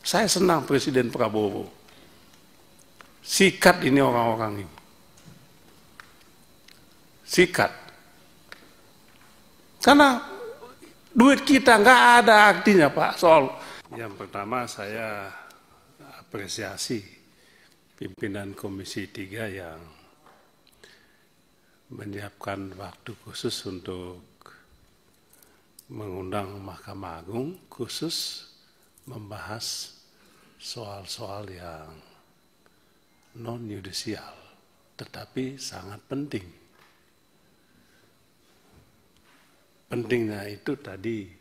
Saya senang Presiden Prabowo. Sikat ini orang-orang ini. Sikat. Karena duit kita nggak ada artinya, Pak, soal. Yang pertama saya apresiasi pimpinan Komisi 3 yang menyiapkan waktu khusus untuk mengundang Mahkamah Agung khusus membahas soal-soal yang non-yudisial, tetapi sangat penting. Pentingnya itu tadi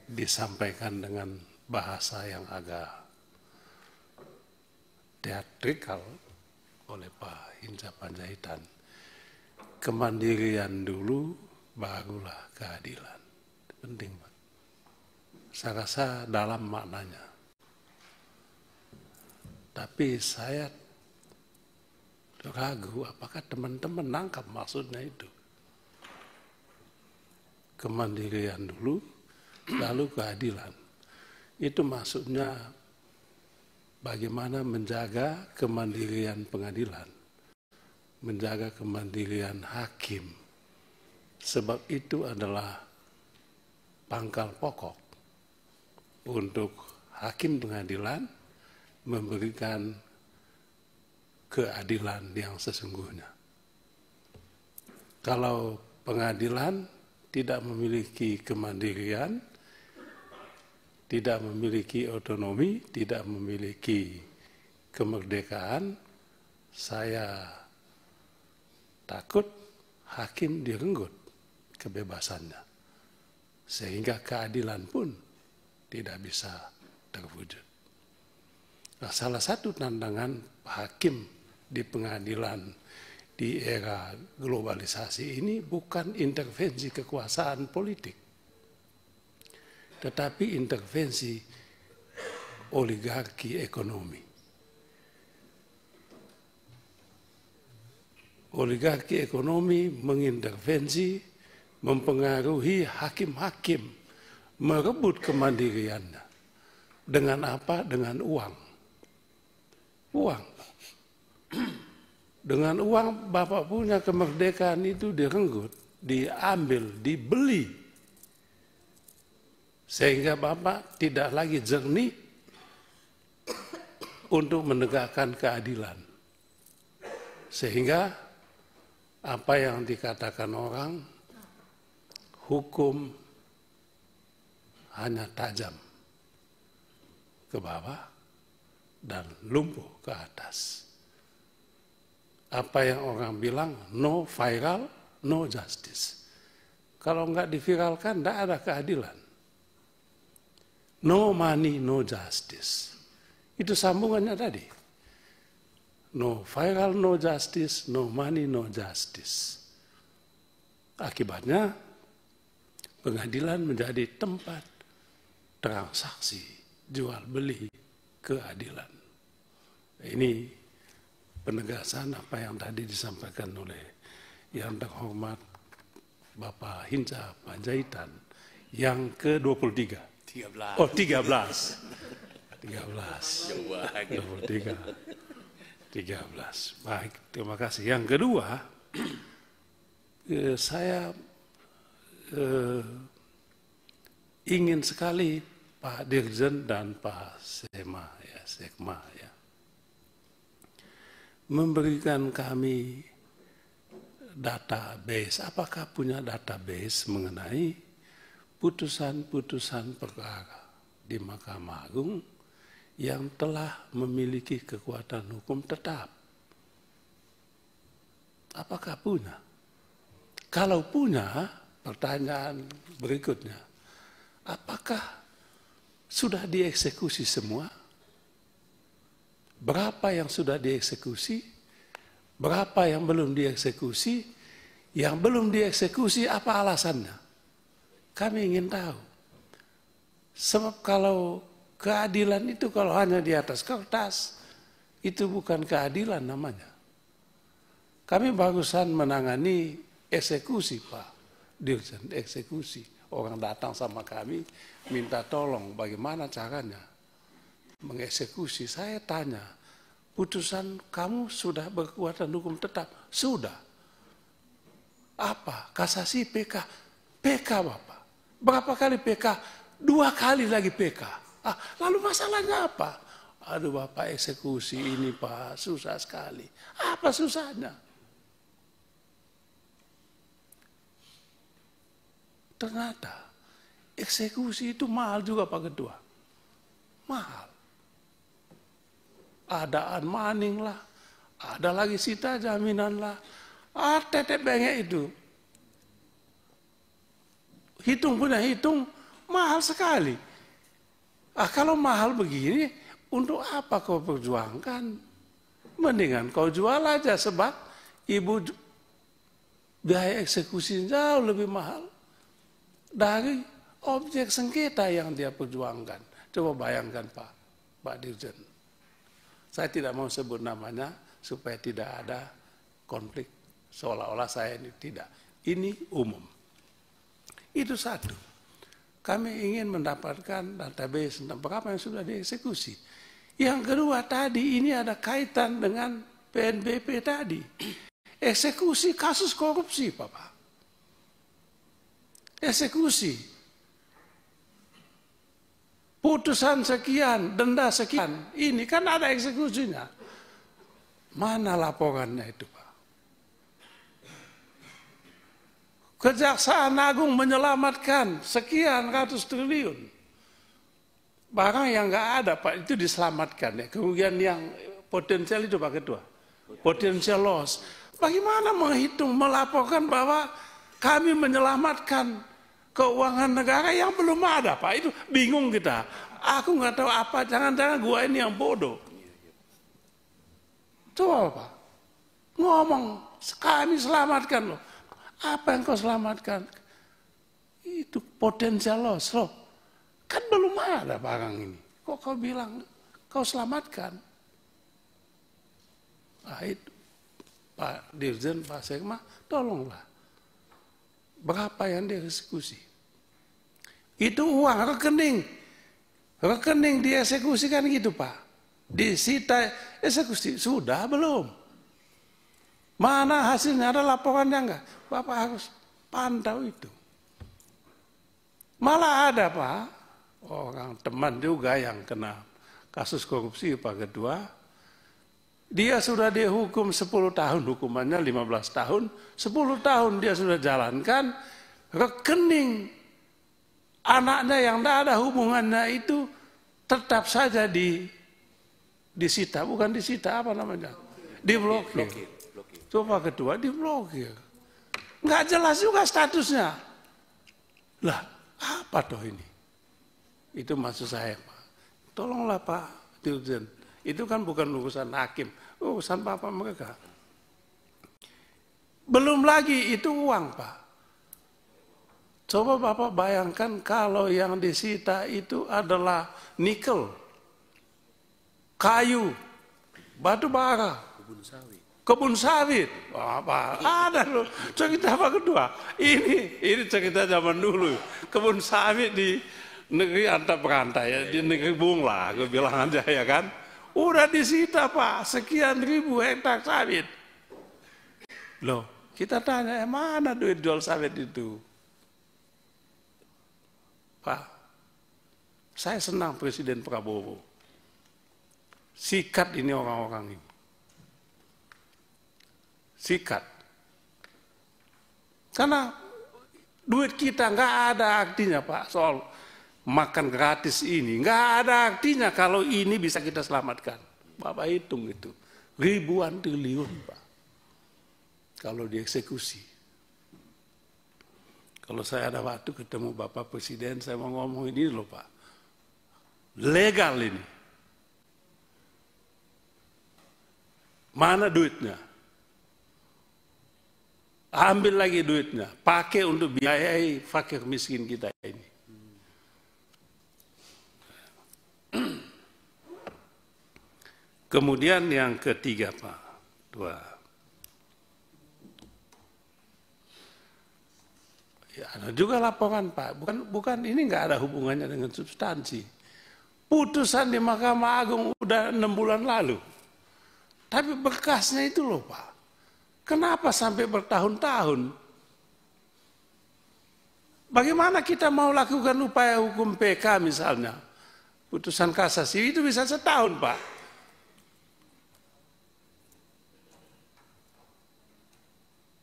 disampaikan dengan bahasa yang agak teatrikal oleh Pak Hinca Panjaitan. Kemandirian dulu, barulah keadilan. Penting, Pak. Saya rasa dalam maknanya. Tapi saya ragu apakah teman-teman nangkap maksudnya itu. Kemandirian dulu, lalu keadilan. Itu maksudnya bagaimana menjaga kemandirian pengadilan, menjaga kemandirian hakim. Sebab itu adalah pangkal pokok untuk hakim pengadilan memberikan keadilan yang sesungguhnya. Kalau pengadilan tidak memiliki kemandirian, tidak memiliki otonomi, tidak memiliki kemerdekaan, saya takut hakim direnggut kebebasannya. Sehingga keadilan pun tidak bisa terwujud. Nah, salah satu tantangan hakim di pengadilan di era globalisasi ini bukan intervensi kekuasaan politik, tetapi intervensi oligarki ekonomi. Oligarki ekonomi mengintervensi, mempengaruhi hakim-hakim, merebut kemandiriannya. Dengan apa? Dengan uang. Uang. Dengan uang Bapak punya kemerdekaan itu direnggut, diambil, dibeli. Sehingga Bapak tidak lagi jernih untuk menegakkan keadilan. Sehingga apa yang dikatakan orang, hukum hanya tajam ke bawah dan lumpuh ke atas. Apa yang orang bilang, no viral, no justice. Kalau nggak diviralkan, nggak ada keadilan. No money, no justice. Itu sambungannya tadi. No viral, no justice, no money, no justice. Akibatnya, pengadilan menjadi tempat transaksi, jual beli keadilan. Ini penegasan apa yang tadi disampaikan oleh yang terhormat Bapak Hinca Panjaitan yang ke-23. 13. Oh, 13. 23. 13. Baik, terima kasih. Yang kedua, saya ingin sekali Pak Dirjen dan Pak Sekma ya, memberikan kami database. Apakah punya database mengenai putusan-putusan perkara di Mahkamah Agung yang telah memiliki kekuatan hukum tetap? Apakah punya? Kalau punya, pertanyaan berikutnya, apakah sudah dieksekusi semua? Berapa yang sudah dieksekusi? Berapa yang belum dieksekusi? Yang belum dieksekusi apa alasannya? Kami ingin tahu. Sebab kalau keadilan itu kalau hanya di atas kertas, itu bukan keadilan namanya. Kami barusan menangani eksekusi, Pak Dirjen, eksekusi. orang datang sama kami, minta tolong bagaimana caranya mengeksekusi. Saya tanya, putusan kamu sudah berkekuatan hukum tetap? Sudah. Apa? Kasasi, PK? PK Bapak. Berapa kali PK? 2 kali lagi PK. Lalu masalahnya apa? Aduh Bapak, eksekusi ini Pak, susah sekali. Apa susahnya? Ternyata eksekusi itu mahal juga Pak Ketua. Mahal. Ada unmoneying lah, ada lagi sita jaminan lah, tetek bengek itu. Hitung mahal sekali. Kalau mahal begini, untuk apa kau perjuangkan? Mendingan kau jual aja, sebab ibu biaya eksekusi jauh lebih mahal dari objek sengketa yang dia perjuangkan. Coba bayangkan Pak Dirjen. Saya tidak mau sebut namanya supaya tidak ada konflik. Seolah-olah saya ini tidak. Ini umum. Itu satu. Kami ingin mendapatkan database tentang berapa yang sudah dieksekusi. Yang kedua tadi, ini ada kaitan dengan PNBP tadi. Eksekusi kasus korupsi, Bapak. Eksekusi. Putusan sekian, denda sekian. Ini kan ada eksekusinya. Mana laporannya itu, Pak? Kejaksaan Agung menyelamatkan sekian ratus triliun. Barang yang nggak ada, Pak, itu diselamatkan. Ya. Kemudian yang potensial itu, Pak Ketua. Potensial loss. Bagaimana menghitung, melaporkan bahwa kami menyelamatkan keuangan negara yang belum ada, Pak. Itu bingung kita. Aku nggak tahu apa, jangan-jangan gua ini yang bodoh. Coba, Pak. Ngomong, kami selamatkan loh. Apa yang kau selamatkan? Itu potensial loss loh. Kan belum ada barang ini. Kok kau bilang kau selamatkan? Nah itu, Pak Dirjen, Pak Sekma, tolonglah. Berapa yang dieksekusi? Itu uang rekening. Rekening dieksekusi kan gitu, Pak. Disita eksekusi. Sudah belum? Mana hasilnya? Ada laporannya enggak? Bapak harus pantau itu. Malah ada, Pak, orang teman juga yang kena kasus korupsi, Pak Ketua. Dia sudah dihukum 10 tahun, hukumannya 15 tahun. 10 tahun dia sudah jalankan, rekening anaknya yang tidak ada hubungannya itu tetap saja disita. Bukan disita, apa namanya? Diblokir. Coba Ketua, diblokir. Nggak jelas juga statusnya. Lah, apa toh ini? Itu maksud saya, Pak. Tolonglah Pak Dirjen. Itu kan bukan urusan hakim, urusan Bapak mereka. Belum lagi itu uang, Pak. Coba Bapak bayangkan kalau yang disita itu adalah nikel, kayu, batu bara, kebun sawit. Apa? Ada loh. Cerita apa kedua? Ini cerita zaman dulu. Kebun sawit di negeri antar berantai ya, di negeri Bung lah, gue bilang aja ya kan. Udah disita, Pak, sekian ribu hektar sawit. Loh, kita tanya, mana duit jual sawit itu? Pak, saya senang Presiden Prabowo. Sikat ini orang-orang ini. Sikat. Karena duit kita nggak ada artinya, Pak, soal makan gratis ini. Nggak ada artinya kalau ini bisa kita selamatkan. Bapak hitung itu. Ribuan triliun, Pak. Kalau dieksekusi. Kalau saya ada waktu ketemu Bapak Presiden, saya mau ngomong ini loh, Pak. Legal ini. Mana duitnya? Ambil lagi duitnya, pakai untuk biayai fakir miskin kita ini. Kemudian yang ketiga, Pak, ya, ada juga laporan Pak, bukan ini nggak ada hubungannya dengan substansi. Putusan di Mahkamah Agung udah 6 bulan lalu. Tapi bekasnya itu loh Pak. Kenapa sampai bertahun-tahun? Bagaimana kita mau lakukan upaya hukum PK misalnya? Putusan kasasi itu bisa setahun Pak.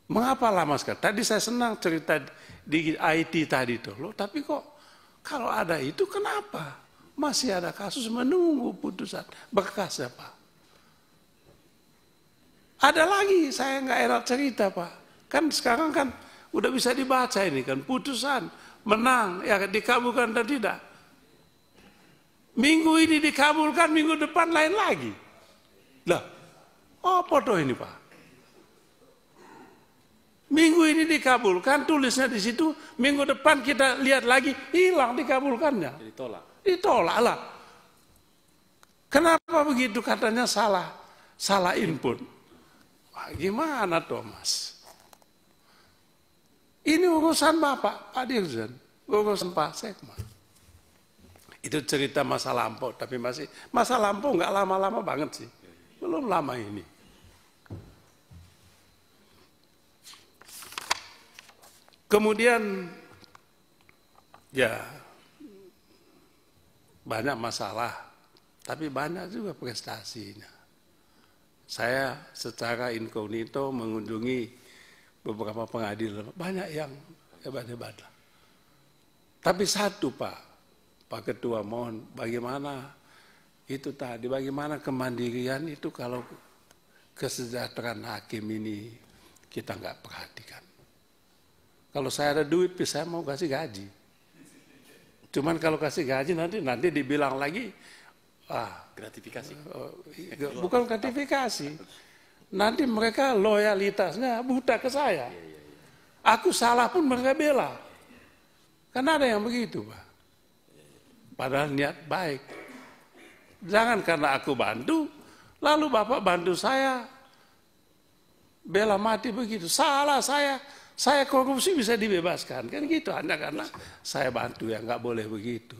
Mengapa lama sekali? Tadi saya senang cerita di IT tadi tuh. Loh, tapi kok kalau ada itu kenapa? Masih ada kasus menunggu putusan bekasnya Pak. Ada lagi, saya nggak enak cerita Pak. Kan sekarang kan udah bisa dibaca ini kan, putusan menang, ya dikabulkan dan tidak. Minggu ini dikabulkan, minggu depan lain lagi. Lah, apa tuh ini Pak? Minggu ini dikabulkan, tulisnya di situ, minggu depan kita lihat lagi, hilang dikabulkannya. Ditolak lah. Kenapa begitu? Katanya salah input. Wah, gimana Thomas? Ini urusan Bapak, Pak Dirjen, urusan Pak Sekma. Itu cerita masa lampau, tapi masih masa lampau nggak lama-lama banget sih, belum lama ini. Kemudian, ya banyak masalah, tapi banyak juga prestasinya. Saya secara inkognito mengunjungi beberapa pengadilan, banyak yang hebat-hebat. Tapi satu Pak Ketua mohon, bagaimana itu tadi, bagaimana kemandirian itu kalau kesejahteraan hakim ini kita nggak perhatikan. Kalau saya ada duit, saya mau kasih gaji. Cuman kalau kasih gaji nanti dibilang lagi, gratifikasi. Bukan gratifikasi. Nanti mereka loyalitasnya buta ke saya. Aku salah pun mereka bela. Karena ada yang begitu Pak. Padahal niat baik. Jangan karena aku bantu, lalu Bapak bantu saya, bela mati begitu. Salah saya korupsi bisa dibebaskan. Kan gitu, hanya karena saya bantu, ya nggak boleh begitu.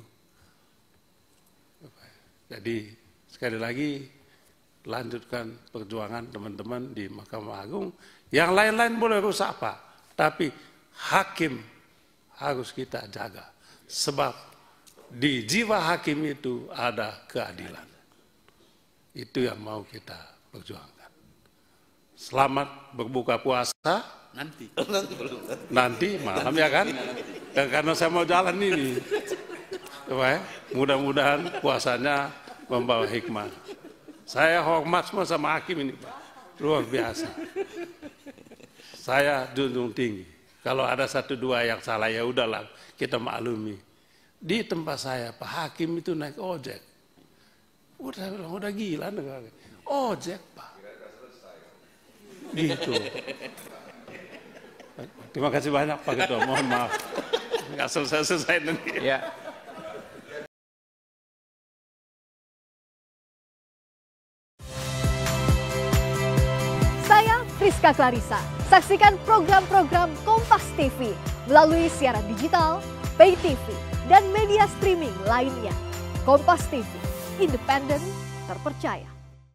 Jadi sekali lagi lanjutkan perjuangan teman-teman di Mahkamah Agung. Yang lain-lain boleh rusak Pak, tapi hakim harus kita jaga. Sebab di jiwa hakim itu ada keadilan. Itu yang mau kita perjuangkan. Selamat berbuka puasa. Nanti malam ya kan? Dan karena saya mau jalan ini. Mudah-mudahan puasanya membawa hikmah. Saya hormat semua sama hakim ini Pak. Luar biasa. Saya junjung tinggi. Kalau ada 1-2 yang salah ya udahlah, kita maklumi. Di tempat saya Pak Hakim itu naik ojek. Udah gila negara. Ojek Pak. Gitu. Terima kasih banyak Pak Ketua. Mohon maaf. Nggak selesai nanti. Ya. Saya Friska Clarissa. Saksikan program-program Kompas TV melalui siaran digital, pay TV, dan media streaming lainnya. Kompas TV, independen, terpercaya.